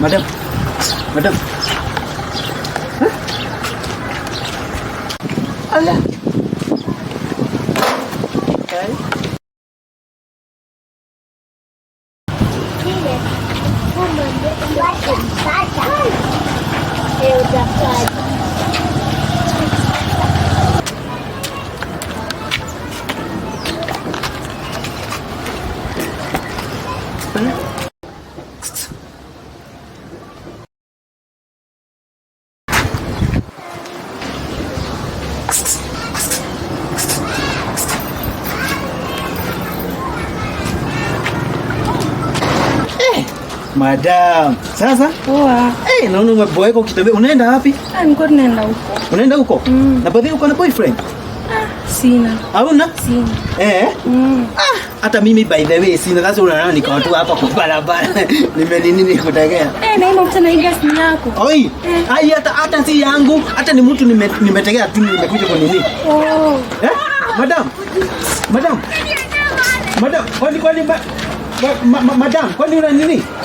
Madam. Madam. Huh? Ala. Okay. Madam, sasa? Poa. Naona umeboeka ukitembea. Unaenda wapi? Niko naenda huko. Unaenda huko? Na baadhi uko na boyfriend? Sina. Hauna? Sina. Hata mimi by the way sina. Sasa unaona niko tu hapa kwa barabara. Nini nikutegea? Na hii mafuta na gas ni yako. Oi. Hata si yangu, hata ni mtu nimetegea tu nimekuja kwa nini? Madam. Madam. Madam, kwani madam, kwani una nini?